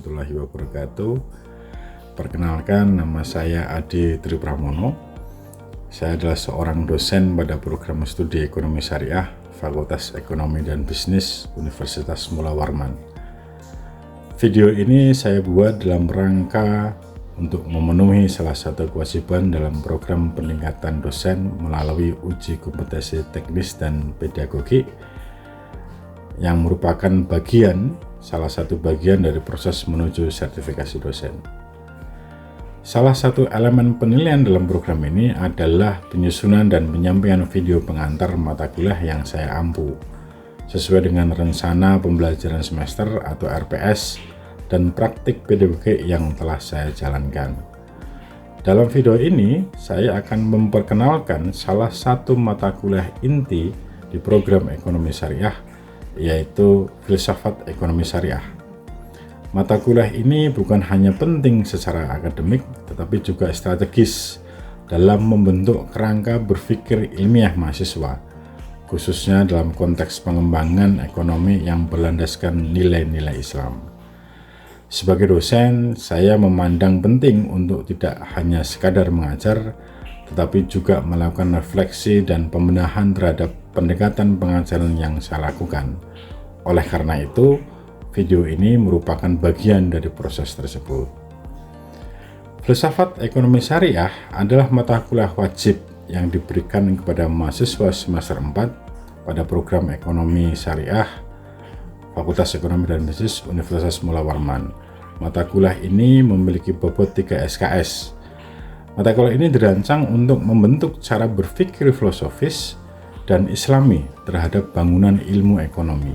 warahmatullahi wabarakatuh. Perkenalkan, nama saya Adi Tripramono. Saya adalah seorang dosen pada program studi ekonomi syariah Fakultas Ekonomi dan Bisnis Universitas Mula Warman. Video ini saya buat dalam rangka untuk memenuhi salah satu kewajiban dalam program peningkatan dosen melalui uji kompetensi teknis dan pedagogik yang merupakan salah satu bagian dari proses menuju sertifikasi dosen. Salah satu elemen penilaian dalam program ini adalah penyusunan dan penyampaian video pengantar mata kuliah yang saya ampu sesuai dengan rencana pembelajaran semester atau RPS dan praktik pedagogik yang telah saya jalankan. Dalam video ini, saya akan memperkenalkan salah satu mata kuliah inti di program ekonomi syariah, yaitu filsafat ekonomi syariah. Mata kuliah ini bukan hanya penting secara akademik, tetapi juga strategis dalam membentuk kerangka berpikir ilmiah mahasiswa, khususnya dalam konteks pengembangan ekonomi yang berlandaskan nilai-nilai Islam. Sebagai dosen, saya memandang penting untuk tidak hanya sekadar mengajar, tetapi juga melakukan refleksi dan pembenahan terhadap pendekatan pengajaran yang saya lakukan. Oleh karena itu, video ini merupakan bagian dari proses tersebut. Filsafat ekonomi syariah adalah mata kuliah wajib yang diberikan kepada mahasiswa semester 4 pada program ekonomi syariah Fakultas Ekonomi dan Bisnis Universitas Mula Warman. Mata kuliah ini memiliki bobot 3 SKS. Mata kuliah ini dirancang untuk membentuk cara berpikir filosofis dan islami terhadap bangunan ilmu ekonomi.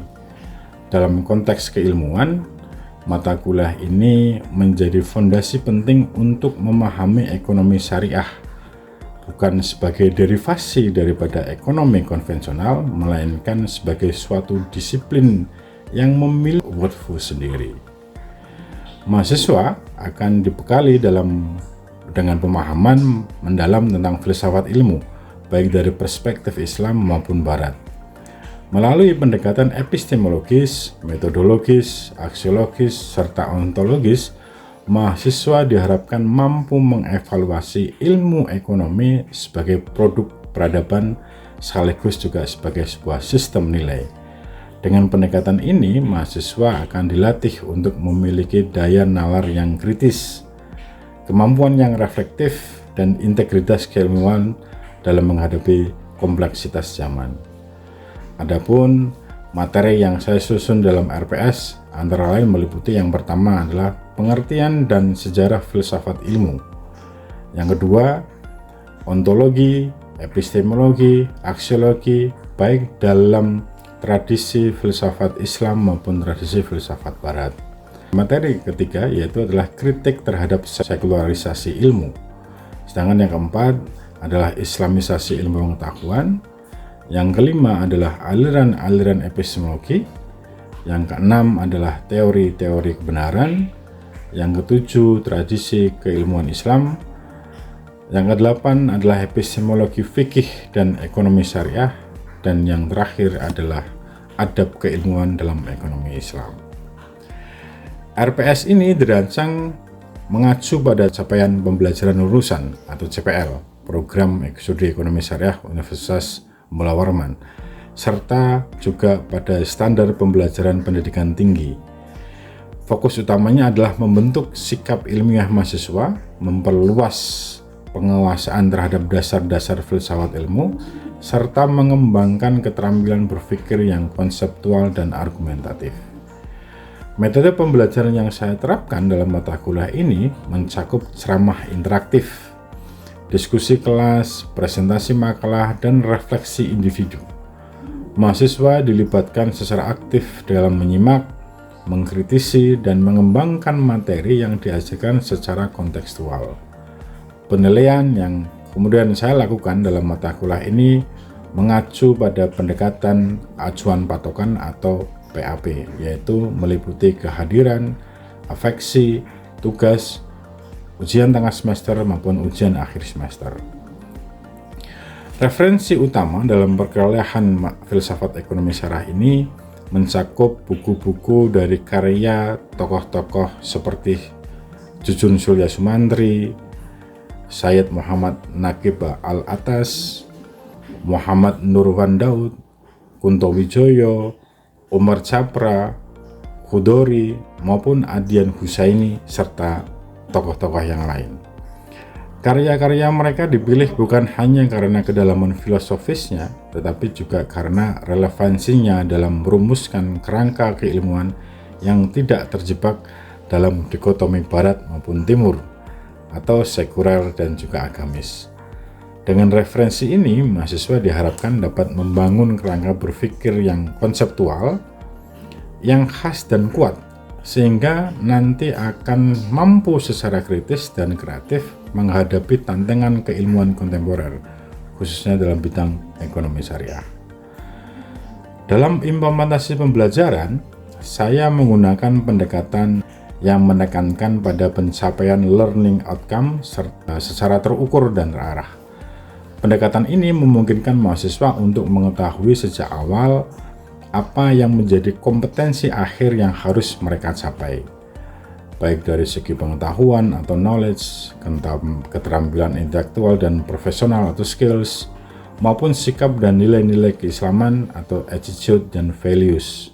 Dalam konteks keilmuan, mata kuliah ini menjadi fondasi penting untuk memahami ekonomi syariah, bukan sebagai derivasi daripada ekonomi konvensional, melainkan sebagai suatu disiplin yang memiliki workflow sendiri. Mahasiswa akan dibekali dengan pemahaman mendalam tentang filsafat ilmu, baik dari perspektif Islam maupun Barat. Melalui pendekatan epistemologis, metodologis, aksiologis, serta ontologis, mahasiswa diharapkan mampu mengevaluasi ilmu ekonomi sebagai produk peradaban sekaligus juga sebagai sebuah sistem nilai. Dengan pendekatan ini, mahasiswa akan dilatih untuk memiliki daya nalar yang kritis, kemampuan yang reflektif, dan integritas keilmuan dalam menghadapi kompleksitas zaman. Adapun materi yang saya susun dalam RPS antara lain meliputi yang pertama adalah pengertian dan sejarah filsafat ilmu. Yang kedua, ontologi, epistemologi, aksiologi, baik dalam tradisi filsafat Islam maupun tradisi filsafat Barat. Materi ketiga yaitu adalah kritik terhadap sekularisasi ilmu. Sedangkan yang keempat adalah islamisasi ilmu pengetahuan. Yang kelima adalah aliran-aliran epistemologi. Yang keenam adalah teori-teori kebenaran. Yang ketujuh, tradisi keilmuan Islam. Yang kedelapan adalah epistemologi fikih dan ekonomi syariah. Dan yang terakhir adalah adab keilmuan dalam ekonomi Islam. RPS ini dirancang mengacu pada capaian pembelajaran lulusan atau CPL, Program Studi Ekonomi Syariah Universitas Mula Warman, serta juga pada standar pembelajaran pendidikan tinggi. Fokus utamanya adalah membentuk sikap ilmiah mahasiswa, memperluas penguasaan terhadap dasar-dasar filsafat ilmu, serta mengembangkan keterampilan berpikir yang konseptual dan argumentatif. Metode pembelajaran yang saya terapkan dalam mata kuliah ini mencakup ceramah interaktif, diskusi kelas, presentasi makalah, dan refleksi individu. Mahasiswa dilibatkan secara aktif dalam menyimak, mengkritisi, dan mengembangkan materi yang diajarkan secara kontekstual. Penilaian yang kemudian saya lakukan dalam mata kuliah ini mengacu pada pendekatan acuan patokan atau PAP, yaitu meliputi kehadiran, afeksi, tugas, ujian tengah semester maupun ujian akhir semester. Referensi utama dalam perkuliahan filsafat ekonomi syariah ini mencakup buku-buku dari karya tokoh-tokoh seperti Jujun Surya Sumantri, Sayyid Muhammad Naqib Al-Atas, Muhammad Nurwan Daud, Kunto Wijoyo, Umar Chapra, Khudori, maupun Adian Husaini, serta tokoh-tokoh yang lain. Karya-karya mereka dipilih bukan hanya karena kedalaman filosofisnya, tetapi juga karena relevansinya dalam merumuskan kerangka keilmuan yang tidak terjebak dalam dikotomi barat maupun timur, atau sekuler dan juga agamis. Dengan referensi ini, mahasiswa diharapkan dapat membangun kerangka berpikir yang konseptual, yang khas dan kuat, sehingga nanti akan mampu secara kritis dan kreatif menghadapi tantangan keilmuan kontemporer, khususnya dalam bidang ekonomi syariah. Dalam implementasi pembelajaran, saya menggunakan pendekatan yang menekankan pada pencapaian learning outcome secara terukur dan terarah. Pendekatan ini memungkinkan mahasiswa untuk mengetahui sejak awal apa yang menjadi kompetensi akhir yang harus mereka capai, baik dari segi pengetahuan atau knowledge, keterampilan intelektual dan profesional atau skills, maupun sikap dan nilai-nilai keislaman atau attitude dan values.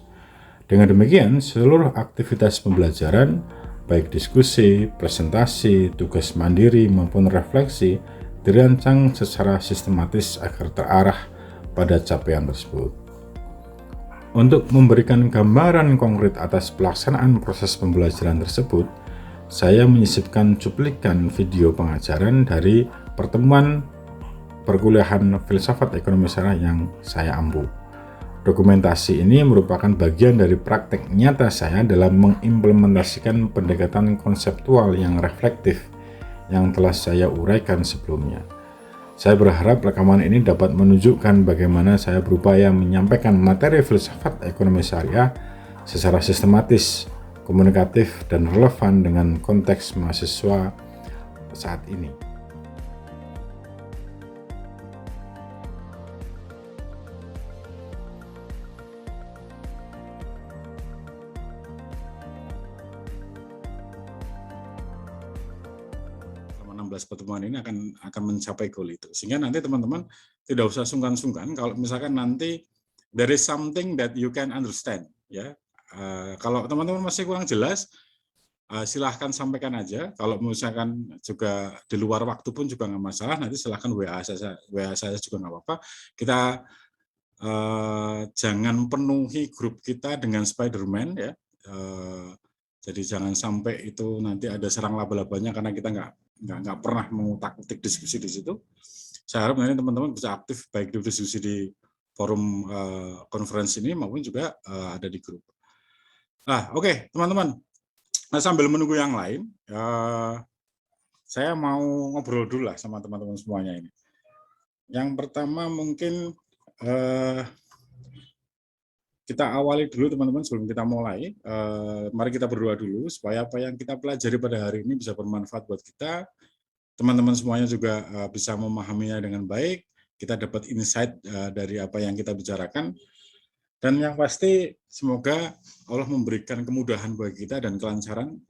Dengan demikian, seluruh aktivitas pembelajaran, baik diskusi, presentasi, tugas mandiri maupun refleksi, dirancang secara sistematis agar terarah pada capaian tersebut. Untuk memberikan gambaran konkret atas pelaksanaan proses pembelajaran tersebut, saya menyisipkan cuplikan video pengajaran dari pertemuan perkuliahan filsafat ekonomi syariah yang saya ampu. Dokumentasi ini merupakan bagian dari praktek nyata saya dalam mengimplementasikan pendekatan konseptual yang reflektif yang telah saya uraikan sebelumnya. Saya berharap rekaman ini dapat menunjukkan bagaimana saya berupaya menyampaikan materi filsafat ekonomi syariah secara sistematis, komunikatif, dan relevan dengan konteks mahasiswa saat ini. Pertemuan ini akan mencapai goal itu, sehingga nanti teman-teman tidak usah sungkan-sungkan kalau misalkan nanti there is something that you can understand, ya. Kalau teman-teman masih kurang jelas, silahkan sampaikan aja. Kalau misalkan juga di luar waktu pun juga nggak masalah, nanti silahkan WA saya juga nggak apa-apa. Kita jangan penuhi grup kita dengan Spiderman, ya. Jadi jangan sampai itu nanti ada serang laba-labanya karena kita nggak pernah mengutak-utik diskusi di situ. Saya harap nanti teman-teman bisa aktif baik di diskusi di forum konferensi ini maupun juga ada di grup. Oke, teman-teman. Nah, sambil menunggu yang lain, saya mau ngobrol dulu lah sama teman-teman semuanya ini. Yang pertama mungkin kita awali dulu teman-teman sebelum kita mulai. Mari kita berdoa dulu supaya apa yang kita pelajari pada hari ini bisa bermanfaat buat kita. Teman-teman semuanya juga bisa memahaminya dengan baik. Kita dapat insight dari apa yang kita bicarakan. Dan yang pasti semoga Allah memberikan kemudahan bagi kita dan kelancaran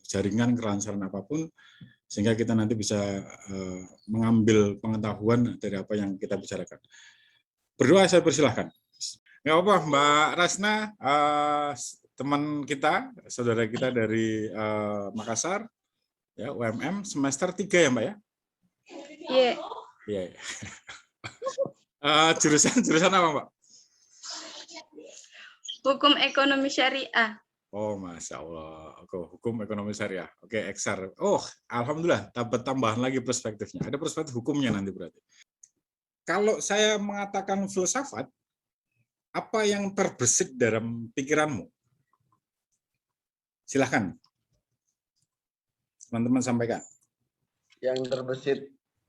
jaringan, kelancaran apapun, sehingga kita nanti bisa mengambil pengetahuan dari apa yang kita bicarakan. Berdoa, saya persilahkan. Nggak apa, Mbak Rasna, teman kita, saudara kita dari Makassar, ya, UMM, semester 3 ya, Mbak ya? Iya. Iya. Jurusan apa, Mbak? Hukum ekonomi syariah. Oh, Masya Allah. Hukum ekonomi syariah. Oke, XR. Oh, Alhamdulillah, dapat tambahan lagi perspektifnya. Ada perspektif hukumnya nanti berarti. Kalau saya mengatakan filsafat, apa yang terbesit dalam pikiranmu? Silahkan. Teman-teman sampaikan. Yang terbesit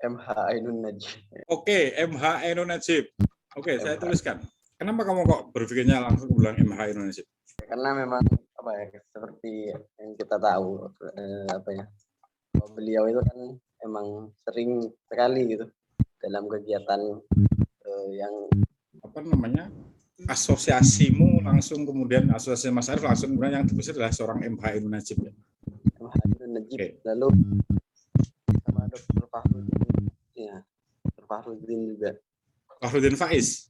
MH Ainun Najib. Oke, MH Ainun Najib. Oke, saya tuliskan. Kenapa kamu kok berpikirnya langsung bilang MH Ainun Najib? Karena memang apa ya, seperti yang kita tahu beliau itu kan emang sering sekali gitu dalam kegiatan yang apa namanya? asosiasimu langsung kemudian asosiasi Mas Arief langsung kemudian yang diusir adalah seorang MH Ibnu Najib ya. MH Ibnu Najib. Oke. Lalu sama Dr. Fahrudin, ya, Dr. Fahrudin juga. Fahrudin Faiz.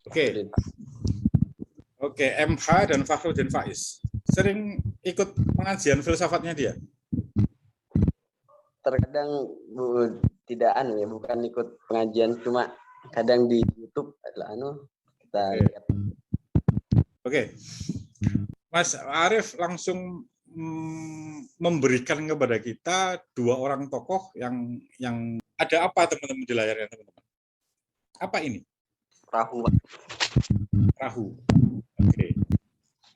Oke. Fahrudin. Oke, MH dan Fahrudin Faiz. Sering ikut pengajian filsafatnya dia? Terkadang tidak ya, bukan ikut pengajian, cuma kadang di YouTube adalah kita lihat. Oke. Mas Arief langsung memberikan kepada kita dua orang tokoh yang ada apa teman-teman di layarnya teman-teman? Apa ini? Perahu. Perahu. Oke.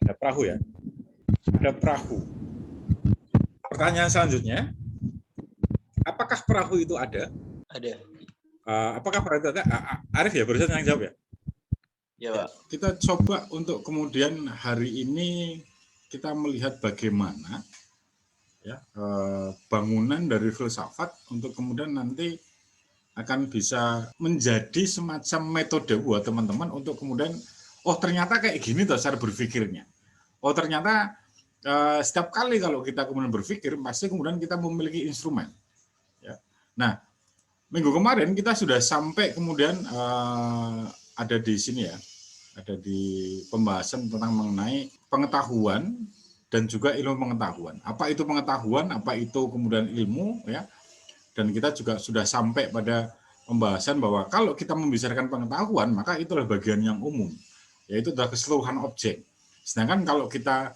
Ada perahu ya? Ada perahu. Pertanyaan selanjutnya, apakah perahu itu ada? Ada. Apakah perahu itu ada? Arief ya, barusan yang jawab ya? Ya, Pak. Kita coba untuk kemudian hari ini kita melihat bagaimana ya bangunan dari filsafat untuk kemudian nanti akan bisa menjadi semacam metode buat teman-teman untuk kemudian ternyata kayak gini tuh cara berpikirnya. Ternyata setiap kali kalau kita kemudian berpikir pasti kemudian kita memiliki instrumen. Ya. Nah, minggu kemarin kita sudah sampai kemudian ada di sini ya. Ada di pembahasan tentang mengenai pengetahuan dan juga ilmu pengetahuan. Apa itu pengetahuan, apa itu kemudian ilmu, ya. Dan kita juga sudah sampai pada pembahasan bahwa kalau kita membicarakan pengetahuan, maka itulah bagian yang umum, yaitu adalah keseluruhan objek. Sedangkan kalau kita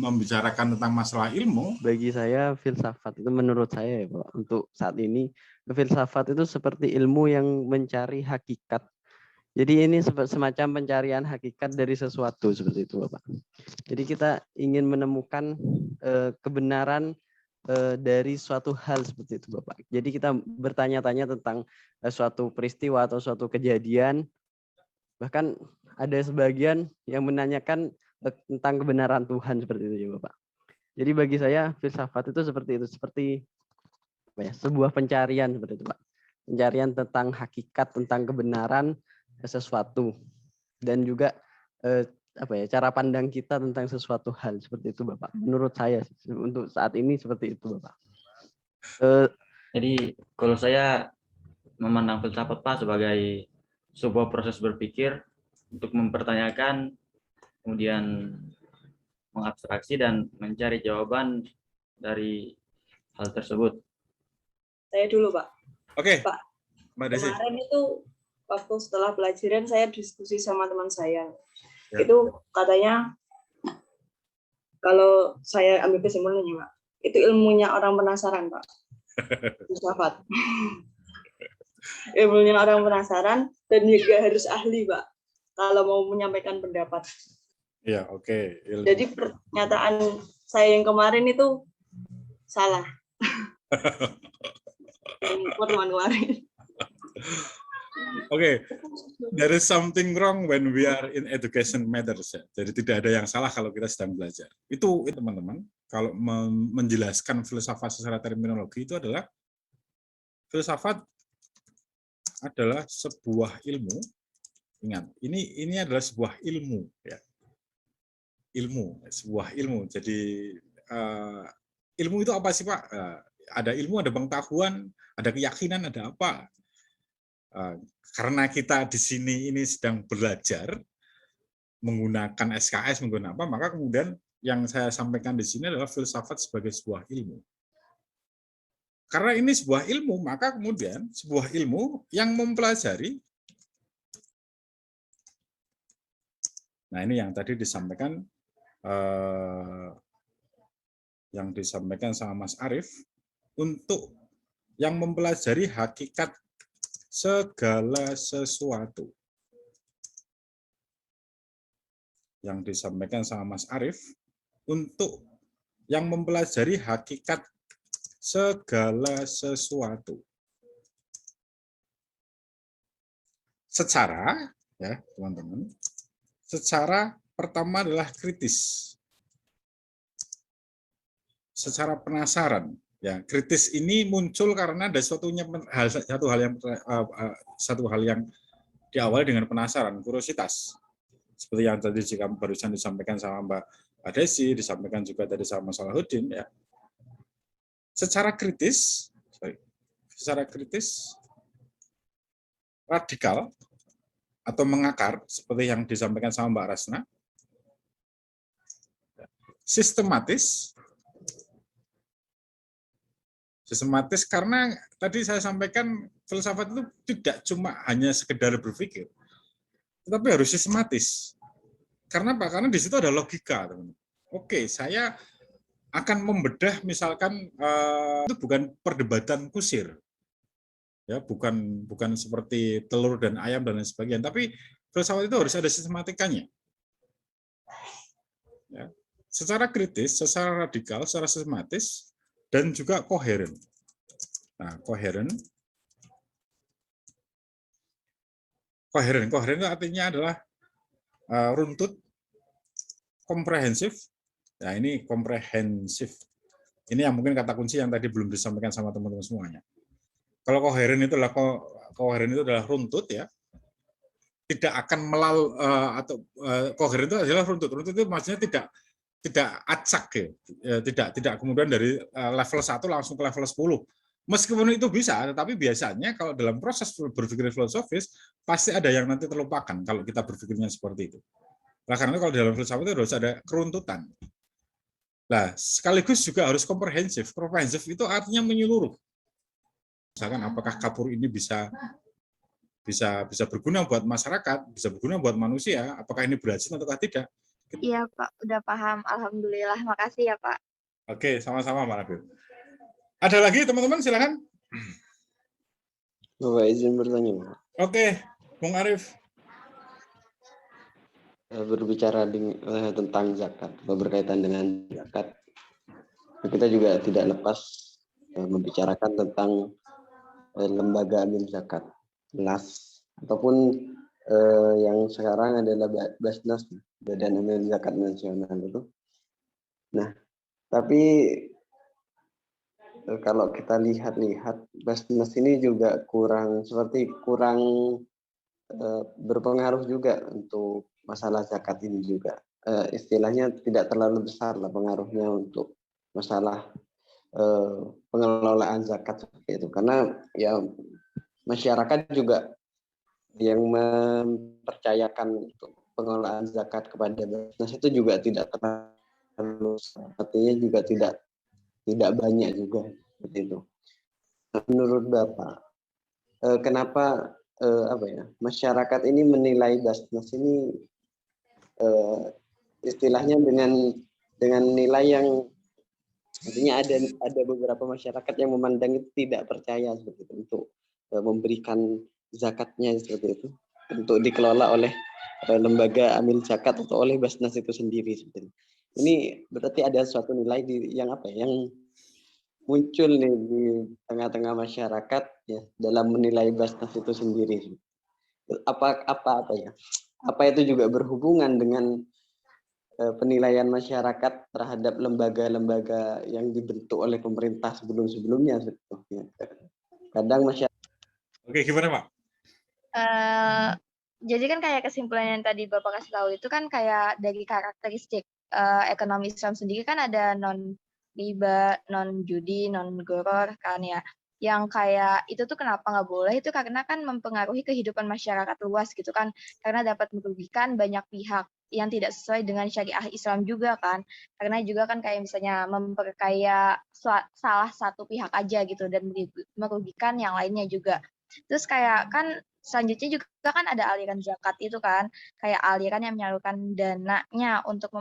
membicarakan tentang masalah ilmu, bagi saya filsafat itu menurut saya ya Pak, untuk saat ini filsafat itu seperti ilmu yang mencari hakikat. Jadi ini semacam pencarian hakikat dari sesuatu seperti itu Bapak. Jadi kita ingin menemukan kebenaran dari suatu hal seperti itu Bapak. Jadi kita bertanya-tanya tentang suatu peristiwa atau suatu kejadian. Bahkan ada sebagian yang menanyakan tentang kebenaran Tuhan seperti itu ya Bapak. Jadi bagi saya filsafat itu seperti sebuah pencarian seperti itu Pak. Pencarian tentang hakikat, tentang kebenaran sesuatu dan juga cara pandang kita tentang sesuatu hal seperti itu Bapak. Menurut saya untuk saat ini seperti itu Bapak. Jadi kalau saya memandang filsafat Pak sebagai sebuah proses berpikir untuk mempertanyakan, kemudian mengabstraksi dan mencari jawaban dari hal tersebut. Saya dulu Pak. Oke. Pak, Mbak Desi. Kemarin itu waktu setelah pelajaran saya diskusi sama teman saya. Ya. Itu katanya kalau saya ambil kesimpulannya Pak, itu ilmunya orang penasaran Pak. Filsafat. Ilmunya orang penasaran dan juga harus ahli Pak kalau mau menyampaikan pendapat. Iya, oke. Jadi pernyataan saya yang kemarin itu salah. Kemarin. Oke, there is something wrong when we are in education matters. Ya. Jadi tidak ada yang salah kalau kita sedang belajar. Itu teman-teman, kalau menjelaskan filsafat secara terminologi itu adalah filsafat adalah sebuah ilmu. Ingat, ini adalah sebuah ilmu, ya. Ilmu, sebuah ilmu. Jadi ilmu itu apa sih Pak? Ada ilmu, ada pengetahuan, ada keyakinan, ada apa? Karena kita di sini ini sedang belajar menggunakan SKS, menggunakan apa, maka kemudian yang saya sampaikan di sini adalah filsafat sebagai sebuah ilmu. Karena ini sebuah ilmu, maka kemudian sebuah ilmu yang mempelajari. Nah, ini yang tadi disampaikan sama Mas Arief, untuk yang mempelajari hakikat segala sesuatu. Yang disampaikan sama Mas Arief, untuk yang mempelajari hakikat segala sesuatu. Secara, ya teman-teman, secara pertama adalah kritis. Secara penasaran. Ya, kritis ini muncul karena ada satu hal yang diawali dengan penasaran, kuriositas. Seperti yang tadi barusan disampaikan sama Mbak Desi, disampaikan juga tadi sama Mas Salahuddin, ya. Secara kritis, radikal atau mengakar, seperti yang disampaikan sama Mbak Rasna, sistematis karena tadi saya sampaikan filsafat itu tidak cuma hanya sekedar berpikir, tetapi harus sistematis. Karena apa? Karena di situ ada logika, teman-teman. Oke, saya akan membedah misalkan itu bukan perdebatan kusir, ya, bukan seperti telur dan ayam dan lain sebagainya, tapi filsafat itu harus ada sistematikanya, ya, secara kritis, secara radikal, secara sistematis, dan juga koheren. Nah, koheren itu artinya adalah runtut, komprehensif. Nah, ini komprehensif. Ini yang mungkin kata kunci yang tadi belum disampaikan sama teman-teman semuanya. Kalau koheren itu adalah runtut, ya. Tidak akan koheren itu adalah runtut. Runtut itu maksudnya tidak acak, ya. Tidak kemudian dari level 1 langsung ke level 10. Meskipun itu bisa, tetapi biasanya kalau dalam proses berpikir filosofis pasti ada yang nanti terlupakan kalau kita berpikirnya seperti itu. Nah, karena kalau dalam filsafat itu harus ada keruntutan. Nah, sekaligus juga harus komprehensif. Komprehensif itu artinya menyeluruh. Misalkan apakah kapur ini bisa berguna buat masyarakat, bisa berguna buat manusia, apakah ini berhasil atau tidak? Iya Pak, udah paham. Alhamdulillah, makasih ya Pak. Oke, sama-sama Pak Nabil. Ada lagi teman-teman, silakan. Bapak izin bertanya, Pak. Oke, Bung Arif. Berbicara tentang zakat, berkaitan dengan zakat, kita juga tidak lepas membicarakan tentang lembaga amil zakat, LAS, ataupun yang sekarang adalah Basnas, Badan Amil Zakat Nasional itu. Nah, tapi kalau kita lihat Basnas ini juga kurang berpengaruh juga untuk masalah zakat ini juga. Istilahnya tidak terlalu besar lah pengaruhnya untuk masalah pengelolaan zakat seperti itu, karena ya masyarakat juga yang mempercayakan untuk pengelolaan zakat kepada Basnas itu juga tidak terlalu, artinya juga tidak banyak juga seperti itu. Menurut Bapak, kenapa masyarakat ini menilai Basnas ini istilahnya dengan nilai yang artinya ada beberapa masyarakat yang memandang itu tidak percaya seperti itu untuk memberikan zakatnya seperti itu untuk dikelola oleh lembaga amil zakat atau oleh Basnas itu sendiri seperti itu. Ini berarti ada suatu nilai yang muncul nih di tengah-tengah masyarakat ya dalam menilai Basnas itu sendiri. Apa itu juga berhubungan dengan penilaian masyarakat terhadap lembaga-lembaga yang dibentuk oleh pemerintah sebelum-sebelumnya sebetulnya. Kadang masyarakat. Oke, gimana Pak? Jadi kan kayak kesimpulan yang tadi Bapak kasih tahu itu kan kayak dari karakteristik ekonomi Islam sendiri kan ada non riba, non judi, non goror kan ya. Yang kayak itu tuh kenapa nggak boleh itu karena kan mempengaruhi kehidupan masyarakat luas gitu kan, karena dapat merugikan banyak pihak yang tidak sesuai dengan syariah Islam juga kan, karena juga kan kayak misalnya memperkaya salah satu pihak aja gitu dan merugikan yang lainnya juga. Terus kayak kan selanjutnya juga kan ada aliran zakat itu kan, kayak aliran yang menyalurkan dananya untuk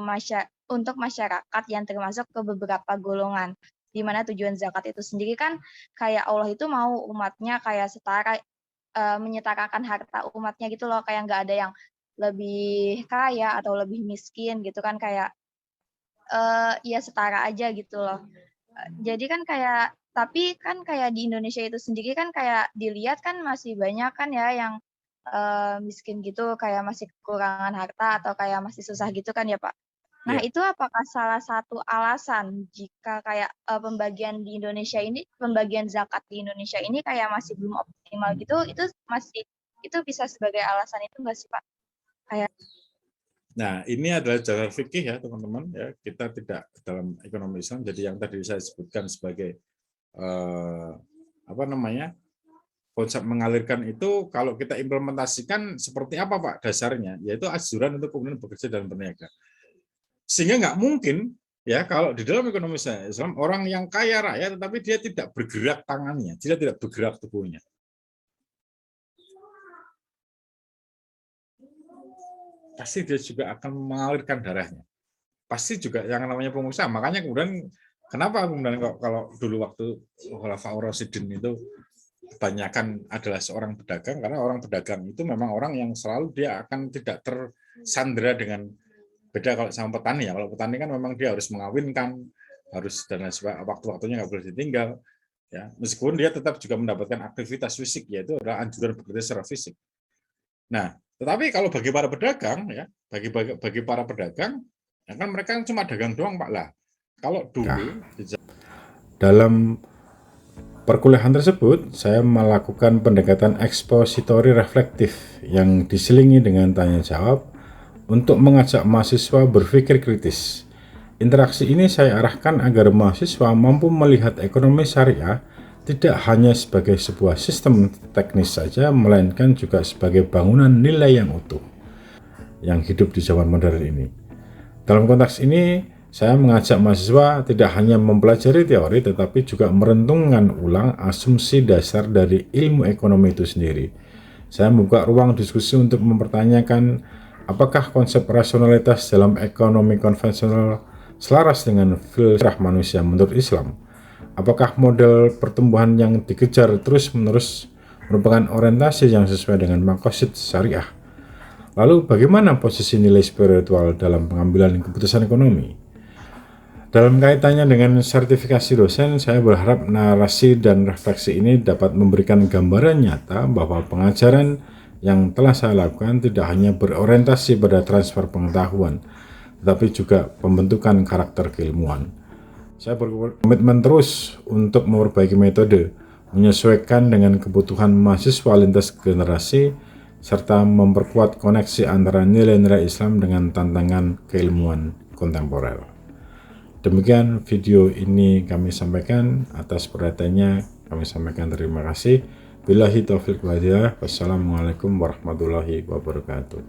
masyarakat yang termasuk ke beberapa golongan. Di mana tujuan zakat itu sendiri kan kayak Allah itu mau umatnya kayak setara, menyetarakan harta umatnya gitu loh, kayak nggak ada yang lebih kaya atau lebih miskin gitu kan, kayak ya setara aja gitu loh. Jadi kan kayak, tapi kan kayak di Indonesia itu sendiri kan kayak dilihat kan masih banyak kan ya yang miskin gitu, kayak masih kekurangan harta atau kayak masih susah gitu kan ya Pak. Nah, itu apakah salah satu alasan jika kayak pembagian zakat di Indonesia ini kayak masih belum optimal gitu, itu masih itu bisa sebagai alasan itu nggak sih Pak? Kayak Nah, ini adalah jalur fikih ya teman-teman ya. Kita tidak dalam ekonomi Islam. Jadi yang tadi saya sebutkan sebagai konsep mengalirkan itu kalau kita implementasikan seperti apa Pak dasarnya? Yaitu anjuran untuk kemudian bekerja dalam berniaga. Sehingga nggak mungkin ya kalau di dalam ekonomi Islam orang yang kaya raya tetapi dia tidak bergerak tangannya, dia tidak bergerak tubuhnya. Pasti dia juga akan mengalirkan darahnya. Pasti juga yang namanya pengusaha. Makanya kemudian kenapa kemudian kalau dulu waktu Khulafaur Rasyidin itu kebanyakan adalah seorang pedagang, karena orang pedagang itu memang orang yang selalu dia akan tidak tersandera dengan, beda kalau sama petani ya. Kalau petani kan memang dia harus mengawinkan, harus dan lain sebagainya, waktu-waktunya nggak boleh ditinggal. Ya, meskipun dia tetap juga mendapatkan aktivitas fisik, yaitu adalah anjuran bekerja secara fisik. Nah, tetapi kalau bagi para pedagang ya, bagi para pedagang, ya kan mereka cuma dagang doang Pak lah. Kalau dulu dalam perkuliahan tersebut, saya melakukan pendekatan ekspositori reflektif yang diselingi dengan tanya jawab untuk mengajak mahasiswa berpikir kritis. Interaksi ini saya arahkan agar mahasiswa mampu melihat ekonomi syariah tidak hanya sebagai sebuah sistem teknis saja, melainkan juga sebagai bangunan nilai yang utuh yang hidup di zaman modern ini. Dalam konteks ini, saya mengajak mahasiswa tidak hanya mempelajari teori, tetapi juga merentungkan ulang asumsi dasar dari ilmu ekonomi itu sendiri. Saya membuka ruang diskusi untuk mempertanyakan apakah konsep rasionalitas dalam ekonomi konvensional selaras dengan fitrah manusia menurut Islam. Apakah model pertumbuhan yang dikejar terus-menerus merupakan orientasi yang sesuai dengan maqasid syariah? Lalu bagaimana posisi nilai spiritual dalam pengambilan keputusan ekonomi? Dalam kaitannya dengan sertifikasi dosen, saya berharap narasi dan refleksi ini dapat memberikan gambaran nyata bahwa pengajaran yang telah saya lakukan tidak hanya berorientasi pada transfer pengetahuan, tetapi juga pembentukan karakter keilmuan. Saya berkomitmen terus untuk memperbaiki metode, menyesuaikan dengan kebutuhan mahasiswa lintas generasi, serta memperkuat koneksi antara nilai-nilai Islam dengan tantangan keilmuan kontemporer. Demikian video ini kami sampaikan. Atas perhatiannya kami sampaikan terima kasih. Billahi taufiq wal hidayah. Wassalamualaikum warahmatullahi wabarakatuh.